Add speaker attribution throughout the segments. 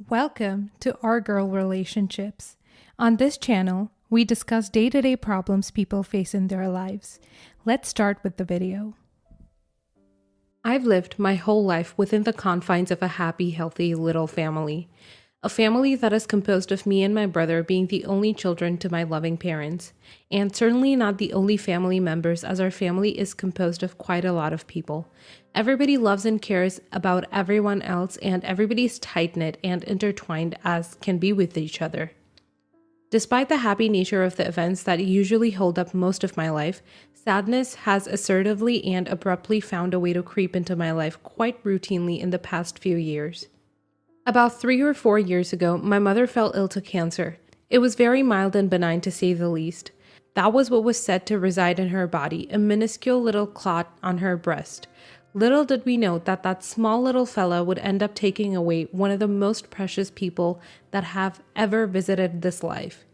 Speaker 1: Welcome to Our Girl Relationships. On this channel, we discuss day-to-day problems people face in their lives. Let's start with the video. I've lived my whole life within the confines of a happy, healthy little family. A family that is composed of me and my brother being the only children to my loving parents. And certainly not the only family members, as our family is composed of quite a lot of people. Everybody loves and cares about everyone else, and everybody's tight-knit and intertwined as can be with each other. Despite the happy nature of the events that usually hold up most of my life, sadness has assertively and abruptly found a way to creep into my life quite routinely in the past few years. About 3 or 4 years ago, my mother fell ill to cancer. It was very mild and benign to say the least. That was what was said to reside in her body, a minuscule little clot on her breast. Little did we know that that small little fella would end up taking away one of the most precious people that have ever visited this life.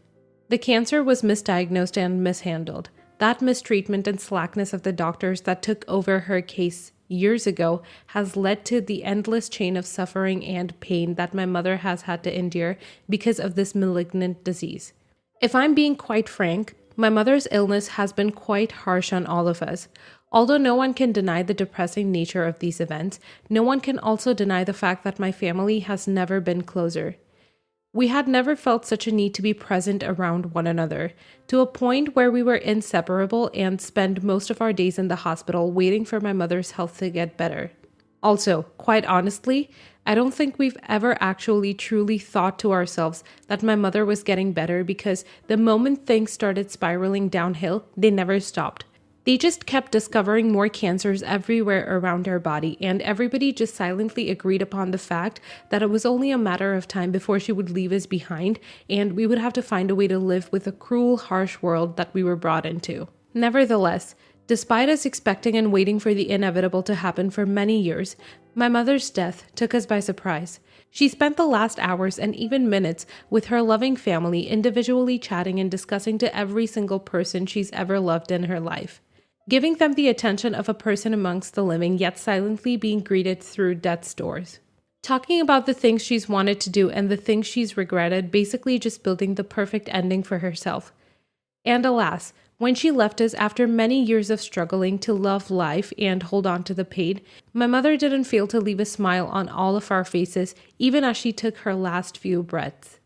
Speaker 1: The cancer was misdiagnosed and mishandled. That mistreatment and slackness of the doctors that took over her case years ago has led to the endless chain of suffering and pain that my mother has had to endure because of this malignant disease. If I'm being quite frank, my mother's illness has been quite harsh on all of us. Although no one can deny the depressing nature of these events, no one can also deny the fact that my family has never been closer. We had never felt such a need to be present around one another, to a point where we were inseparable and spend most of our days in the hospital waiting for my mother's health to get better. Also, quite honestly, I don't think we've ever actually truly thought to ourselves that my mother was getting better, because the moment things started spiraling downhill, they never stopped. They just kept discovering more cancers everywhere around her body, and everybody just silently agreed upon the fact that it was only a matter of time before she would leave us behind, and we would have to find a way to live with the cruel, harsh world that we were brought into. Nevertheless, despite us expecting and waiting for the inevitable to happen for many years, my mother's death took us by surprise. She spent the last hours and even minutes with her loving family, individually chatting and discussing to every single person she's ever loved in her life, giving them the attention of a person amongst the living, yet silently being greeted through death's doors. Talking about the things she's wanted to do and the things she's regretted, basically just building the perfect ending for herself. And alas, when she left us after many years of struggling to love life and hold on to the pain, my mother didn't fail to leave a smile on all of our faces, even as she took her last few breaths.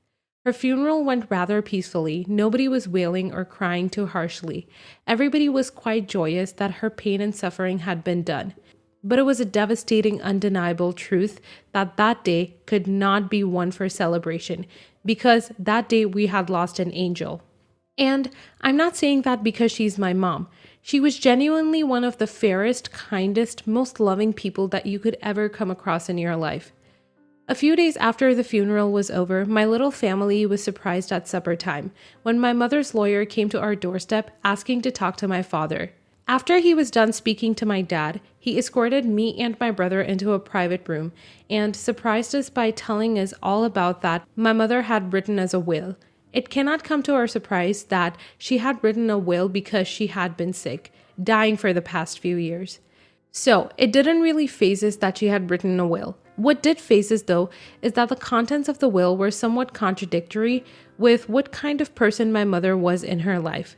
Speaker 1: Her funeral went rather peacefully. Nobody was wailing or crying too harshly. Everybody was quite joyous that her pain and suffering had been done. But it was a devastating, undeniable truth that that day could not be one for celebration, because that day we had lost an angel. And I'm not saying that because she's my mom. She was genuinely one of the fairest, kindest, most loving people that you could ever come across in your life. A few days after the funeral was over, my little family was surprised at supper time when my mother's lawyer came to our doorstep asking to talk to my father. After he was done speaking to my dad, he escorted me and my brother into a private room and surprised us by telling us all about that my mother had written us a will. It cannot come to our surprise that she had written a will because she had been sick, dying for the past few years. So it didn't really faze us that she had written a will. What did faze us, though, is that the contents of the will were somewhat contradictory with what kind of person my mother was in her life.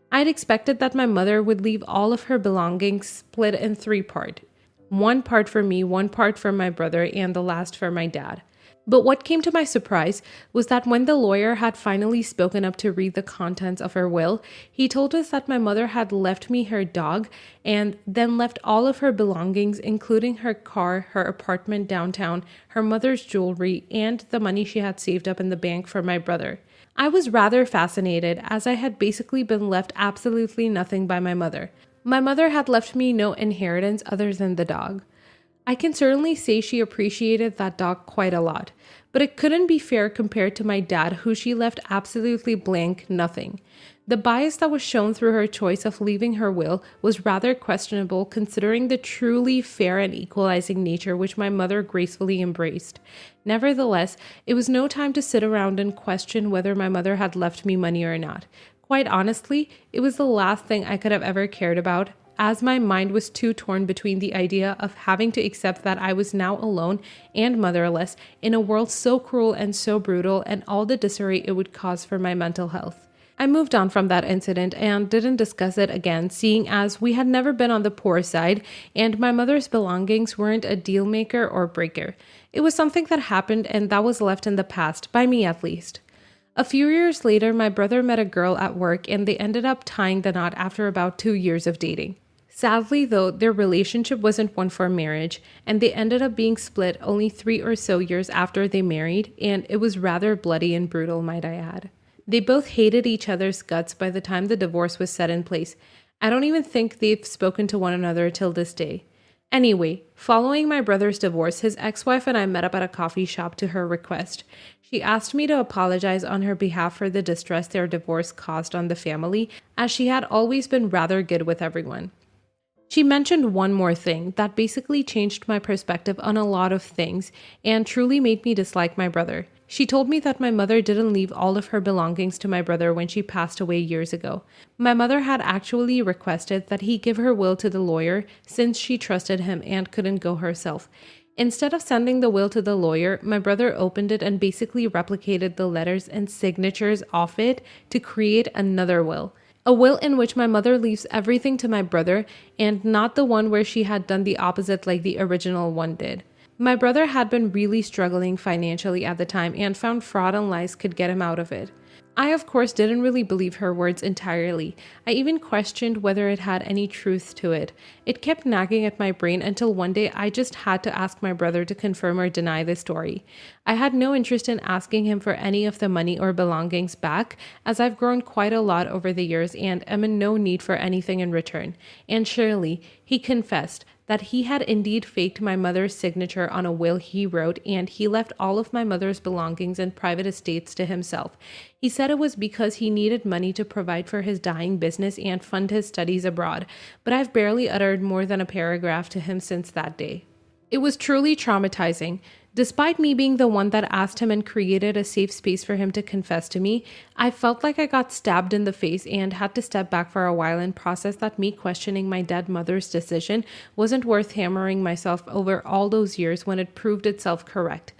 Speaker 1: I'd expected that my mother would leave all of her belongings split in 3 parts. 1 part for me, 1 part for my brother, and the last for my dad. But what came to my surprise was that when the lawyer had finally spoken up to read the contents of her will, he told us that my mother had left me her dog and then left all of her belongings, including her car, her apartment downtown, her mother's jewelry, and the money she had saved up in the bank for my brother. I was rather fascinated, as I had basically been left absolutely nothing by my mother. My mother had left me no inheritance other than the dog. I can certainly say she appreciated that dog quite a lot, but it couldn't be fair compared to my dad, who she left absolutely blank nothing. The bias that was shown through her choice of leaving her will was rather questionable, considering the truly fair and equalizing nature which my mother gracefully embraced. Nevertheless, it was no time to sit around and question whether my mother had left me money or not. Quite honestly, it was the last thing I could have ever cared about as my mind was too torn between the idea of having to accept that I was now alone and motherless in a world so cruel and so brutal, and all the disarray it would cause for my mental health. I moved on from that incident and didn't discuss it again, seeing as we had never been on the poor side and my mother's belongings weren't a deal maker or breaker. It was something that happened and that was left in the past, by me at least. A few years later, my brother met a girl at work and they ended up tying the knot after about 2 years of dating. Sadly, though, their relationship wasn't one for marriage, and they ended up being split only 3 or so years after they married, and it was rather bloody and brutal, might I add. They both hated each other's guts by the time the divorce was set in place. I don't even think they've spoken to one another till this day. Anyway, following my brother's divorce, his ex-wife and I met up at a coffee shop to her request. She asked me to apologize on her behalf for the distress their divorce caused on the family, as she had always been rather good with everyone. She mentioned one more thing that basically changed my perspective on a lot of things and truly made me dislike my brother. She told me that my mother didn't leave all of her belongings to my brother when she passed away years ago. My mother had actually requested that he give her will to the lawyer since she trusted him and couldn't go herself. Instead of sending the will to the lawyer, my brother opened it and basically replicated the letters and signatures off it to create another will. A will in which my mother leaves everything to my brother and not the one where she had done the opposite like the original one did. My brother had been really struggling financially at the time and found fraud and lies could get him out of it. I, of course, didn't really believe her words entirely. I even questioned whether it had any truth to it. It kept nagging at my brain until one day I just had to ask my brother to confirm or deny the story. I had no interest in asking him for any of the money or belongings back, as I've grown quite a lot over the years and am in no need for anything in return. And surely, he confessed that he had indeed faked my mother's signature on a will he wrote, and he left all of my mother's belongings and private estates to himself. He said it was because he needed money to provide for his dying business and fund his studies abroad, but I've barely uttered more than a paragraph to him since that day. It was truly traumatizing. Despite me being the one that asked him and created a safe space for him to confess to me, I felt like I got stabbed in the face and had to step back for a while and process that me questioning my dead mother's decision wasn't worth hammering myself over all those years when it proved itself correct.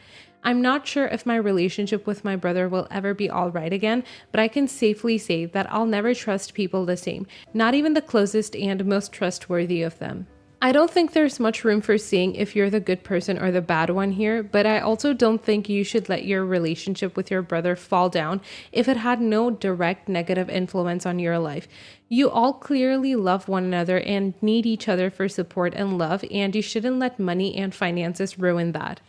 Speaker 1: I'm not sure if my relationship with my brother will ever be all right again, but I can safely say that I'll never trust people the same, not even the closest and most trustworthy of them. I don't think there's much room for seeing if you're the good person or the bad one here, but I also don't think you should let your relationship with your brother fall down if it had no direct negative influence on your life. You all clearly love one another and need each other for support and love, and you shouldn't let money and finances ruin that.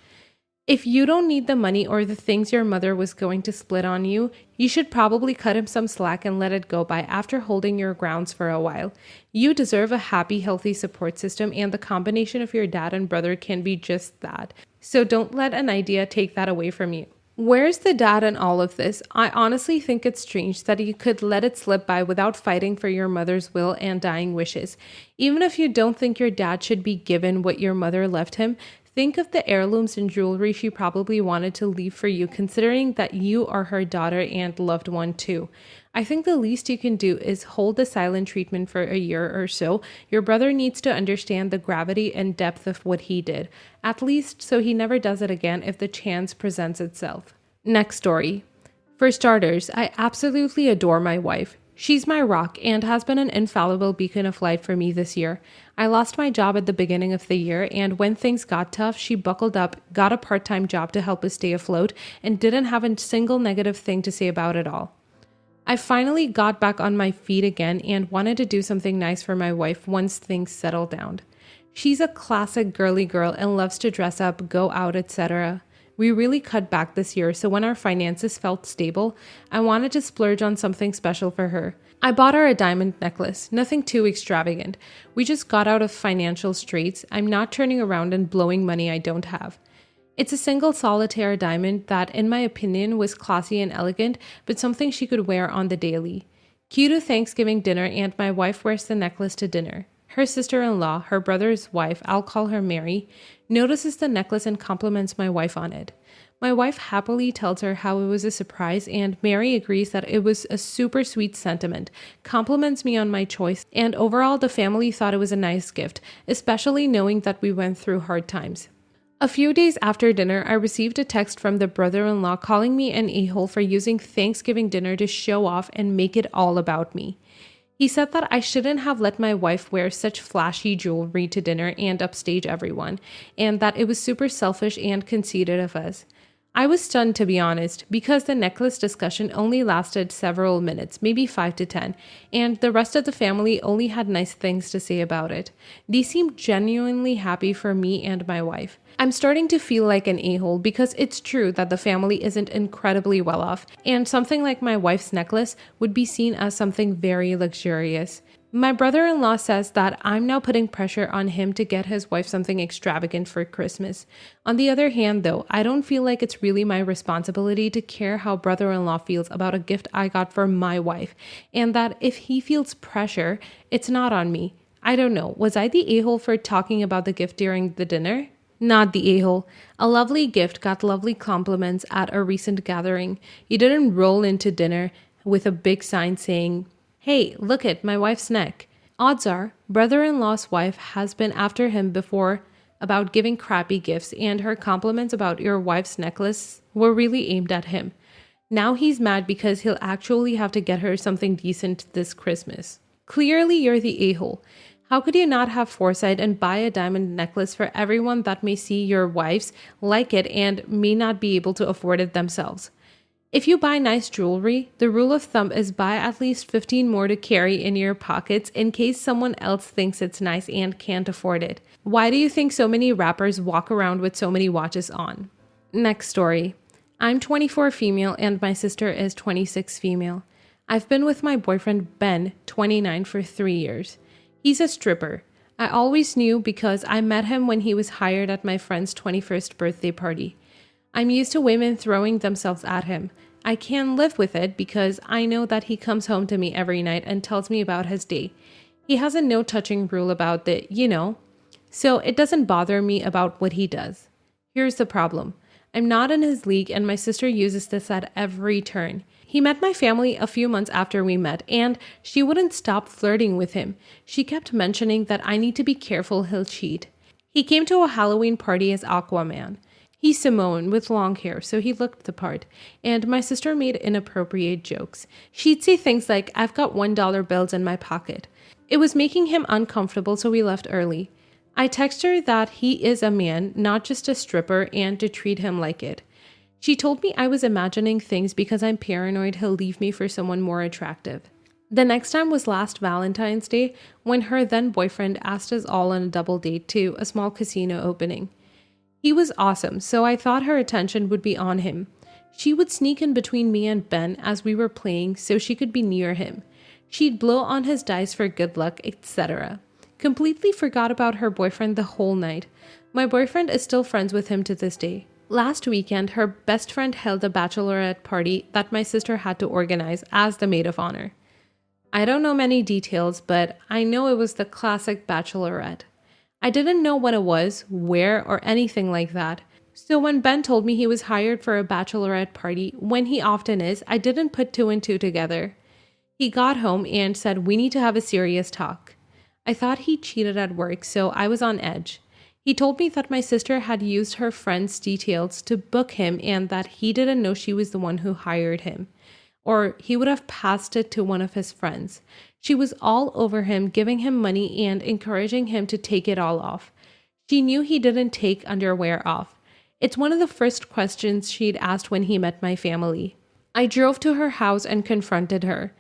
Speaker 1: If you don't need the money or the things your mother was going to split on you, you should probably cut him some slack and let it go by after holding your grounds for a while. You deserve a happy, healthy support system, and the combination of your dad and brother can be just that. So don't let an idea take that away from you. Where's the dad in all of this? I honestly think it's strange that you could let it slip by without fighting for your mother's will and dying wishes. Even if you don't think your dad should be given what your mother left him, think of the heirlooms and jewelry she probably wanted to leave for you, considering that you are her daughter and loved one too. I think the least you can do is hold the silent treatment for a year or so. Your brother needs to understand the gravity and depth of what he did, at least so he never does it again if the chance presents itself. Next story. For starters, I absolutely adore my wife. She's my rock and has been an infallible beacon of light for me this year. I lost my job at the beginning of the year, and when things got tough, she buckled up, got a part-time job to help us stay afloat, and didn't have a single negative thing to say about it all. I finally got back on my feet again and wanted to do something nice for my wife once things settled down. She's a classic girly girl and loves to dress up, go out, etc. We really cut back this year, so when our finances felt stable, I wanted to splurge on something special for her. I bought her a diamond necklace, nothing too extravagant. We just got out of financial straits. I'm not turning around and blowing money I don't have. It's a single solitaire diamond that, in my opinion, was classy and elegant, but something she could wear on the daily. Cue to Thanksgiving dinner, and my wife wears the necklace to dinner. Her sister-in-law, her brother's wife, I'll call her Mary, notices the necklace and compliments my wife on it. My wife happily tells her how it was a surprise, and Mary agrees that it was a super sweet sentiment, compliments me on my choice, and overall the family thought it was a nice gift, especially knowing that we went through hard times. A few days after dinner, I received a text from the brother-in-law calling me an a-hole for using Thanksgiving dinner to show off and make it all about me. He said that I shouldn't have let my wife wear such flashy jewelry to dinner and upstage everyone, and that it was super selfish and conceited of us. I was stunned, to be honest, because the necklace discussion only lasted several minutes, maybe 5 to 10, and the rest of the family only had nice things to say about it. They seemed genuinely happy for me and my wife. I'm starting to feel like an a-hole because it's true that the family isn't incredibly well off, and something like my wife's necklace would be seen as something very luxurious. My brother-in-law says that I'm now putting pressure on him to get his wife something extravagant for Christmas. On the other hand, though, I don't feel like it's really my responsibility to care how brother-in-law feels about a gift I got for my wife, and that if he feels pressure, it's not on me. I don't know, was I the a-hole for talking about the gift during the dinner? Not the a-hole. A lovely gift got lovely compliments at a recent gathering. You didn't roll into dinner with a big sign saying, "Hey, look at my wife's neck." Odds are, brother-in-law's wife has been after him before about giving crappy gifts, and her compliments about your wife's necklace were really aimed at him. Now he's mad because he'll actually have to get her something decent this Christmas. Clearly, you're the a-hole. How could you not have foresight and buy a diamond necklace for everyone that may see your wives like it and may not be able to afford it themselves? If you buy nice jewelry, the rule of thumb is buy at least 15 more to carry in your pockets in case someone else thinks it's nice and can't afford it. Why do you think so many rappers walk around with so many watches on? Next story. I'm 24 female and my sister is 26 female. I've been with my boyfriend Ben, 29, for 3 years. He's a stripper. I always knew because I met him when he was hired at my friend's 21st birthday party. I'm used to women throwing themselves at him. I can live with it because I know that he comes home to me every night and tells me about his day. He has a no-touching rule about the, so it doesn't bother me about what he does. Here's the problem. I'm not in his league and my sister uses this at every turn. He met my family a few months after we met, and she wouldn't stop flirting with him. She kept mentioning that I need to be careful he'll cheat. He came to a Halloween party as Aquaman. He's Samoan with long hair, so he looked the part, and my sister made inappropriate jokes. She'd say things like, "I've got $1 bills in my pocket." It was making him uncomfortable, so we left early. I text her that he is a man, not just a stripper, and to treat him like it. She told me I was imagining things because I'm paranoid he'll leave me for someone more attractive. The next time was last Valentine's Day when her then boyfriend asked us all on a double date to a small casino opening. He was awesome, so I thought her attention would be on him. She would sneak in between me and Ben as we were playing so she could be near him. She'd blow on his dice for good luck, etc. Completely forgot about her boyfriend the whole night. My boyfriend is still friends with him to this day. Last weekend, her best friend held a bachelorette party that my sister had to organize as the maid of honor. I don't know many details, but I know it was the classic bachelorette. I didn't know what it was, where, or anything like that. So when Ben told me he was hired for a bachelorette party, when he often is, I didn't put 2 and 2 together. He got home and said, "We need to have a serious talk." I thought he cheated at work, so I was on edge. He told me that my sister had used her friend's details to book him and that he didn't know she was the one who hired him, or he would have passed it to one of his friends. She was all over him, giving him money and encouraging him to take it all off. She knew he didn't take underwear off. It's one of the first questions she'd asked when he met my family. I drove to her house and confronted her.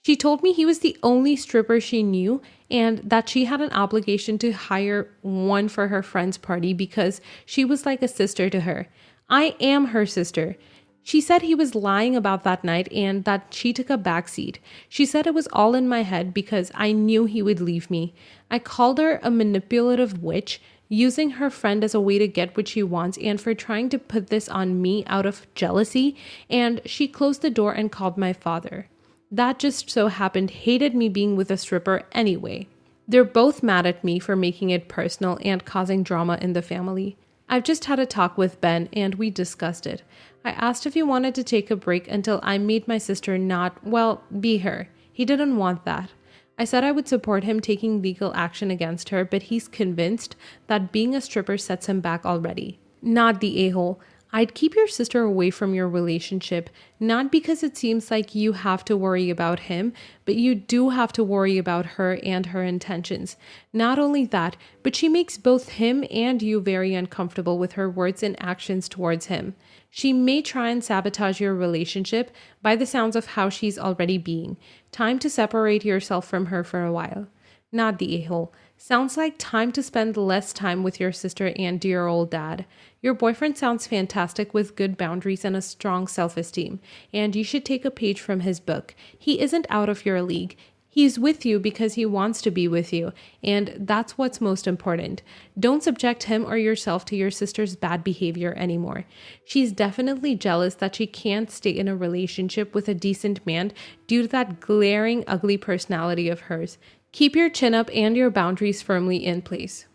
Speaker 1: She told me he was the only stripper she knew and that she had an obligation to hire one for her friend's party because she was like a sister to her. I am her sister. She said he was lying about that night and that she took a backseat. She said it was all in my head because I knew he would leave me. I called her a manipulative witch, using her friend as a way to get what she wants and for trying to put this on me out of jealousy, and she closed the door and called my father. That just so happened hated me being with a stripper anyway. They're both mad at me for making it personal and causing drama in the family. I've just had a talk with Ben and we discussed it. I asked if he wanted to take a break until I made my sister not, well, be her. He didn't want that. I said I would support him taking legal action against her, but he's convinced that being a stripper sets him back already. Not the a-hole. I'd keep your sister away from your relationship, not because it seems like you have to worry about him, but you do have to worry about her and her intentions. Not only that, but she makes both him and you very uncomfortable with her words and actions towards him. She may try and sabotage your relationship by the sounds of how she's already being. Time to separate yourself from her for a while. Not the a-hole. Sounds like time to spend less time with your sister and dear old dad. Your boyfriend sounds fantastic with good boundaries and a strong self-esteem, and you should take a page from his book. He isn't out of your league. He's with you because he wants to be with you, and that's what's most important. Don't subject him or yourself to your sister's bad behavior anymore. She's definitely jealous that she can't stay in a relationship with a decent man due to that glaring, ugly personality of hers. Keep your chin up and your boundaries firmly in place.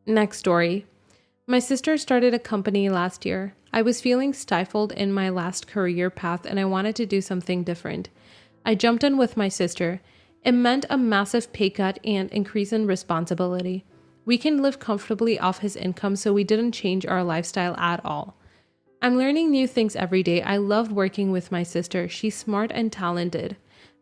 Speaker 1: Next story. My sister started a company last year. I was feeling stifled in my last career path and I wanted to do something different. I jumped in with my sister. It meant a massive pay cut and increase in responsibility. We can live comfortably off his income, so we didn't change our lifestyle at all. I'm learning new things every day. I loved working with my sister. She's smart and talented.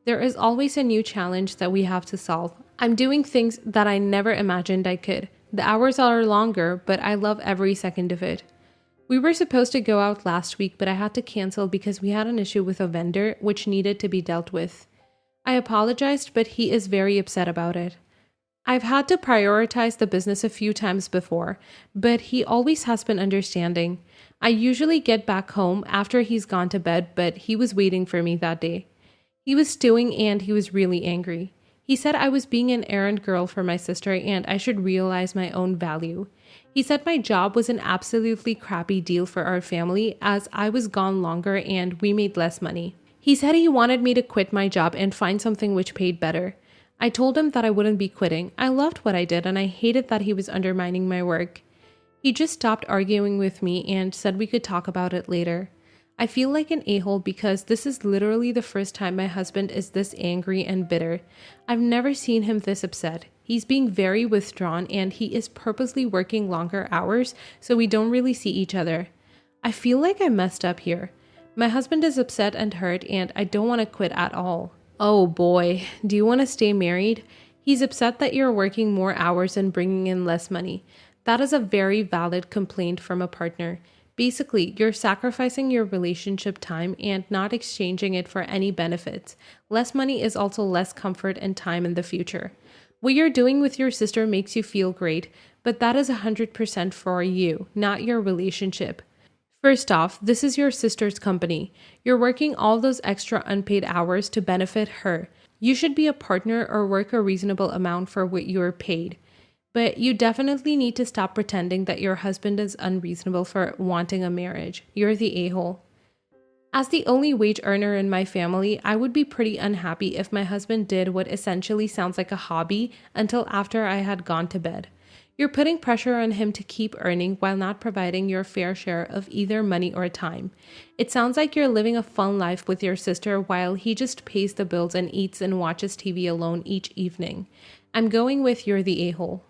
Speaker 1: There is always a new challenge that we have to solve. I'm doing things that I never imagined I could. The hours are longer, but I love every second of it. We were supposed to go out last week, but I had to cancel because we had an issue with a vendor which needed to be dealt with. I apologized, but he is very upset about it. I've had to prioritize the business a few times before, but he always has been understanding. I usually get back home after he's gone to bed, but he was waiting for me that day. He was stewing and he was really angry. He said I was being an errand girl for my sister and I should realize my own value. He said my job was an absolutely crappy deal for our family as I was gone longer and we made less money. He said he wanted me to quit my job and find something which paid better. I told him that I wouldn't be quitting. I loved what I did and I hated that he was undermining my work. He just stopped arguing with me and said we could talk about it later. I feel like an a-hole because this is literally the first time my husband is this angry and bitter. I've never seen him this upset. He's being very withdrawn and he is purposely working longer hours so we don't really see each other. I feel like I messed up here. My husband is upset and hurt and I don't want to quit at all. Oh boy, do you want to stay married? He's upset that you're working more hours and bringing in less money. That is a very valid complaint from a partner. Basically, you're sacrificing your relationship time and not exchanging it for any benefits. Less money is also less comfort and time in the future. What you're doing with your sister makes you feel great, but that is 100% for you, not your relationship. First off, this is your sister's company. You're working all those extra unpaid hours to benefit her. You should be a partner or work a reasonable amount for what you're paid. But you definitely need to stop pretending that your husband is unreasonable for wanting a marriage. You're the a-hole. As the only wage earner in my family, I would be pretty unhappy if my husband did what essentially sounds like a hobby until after I had gone to bed. You're putting pressure on him to keep earning while not providing your fair share of either money or time. It sounds like you're living a fun life with your sister while he just pays the bills and eats and watches TV alone each evening. I'm going with you're the a-hole.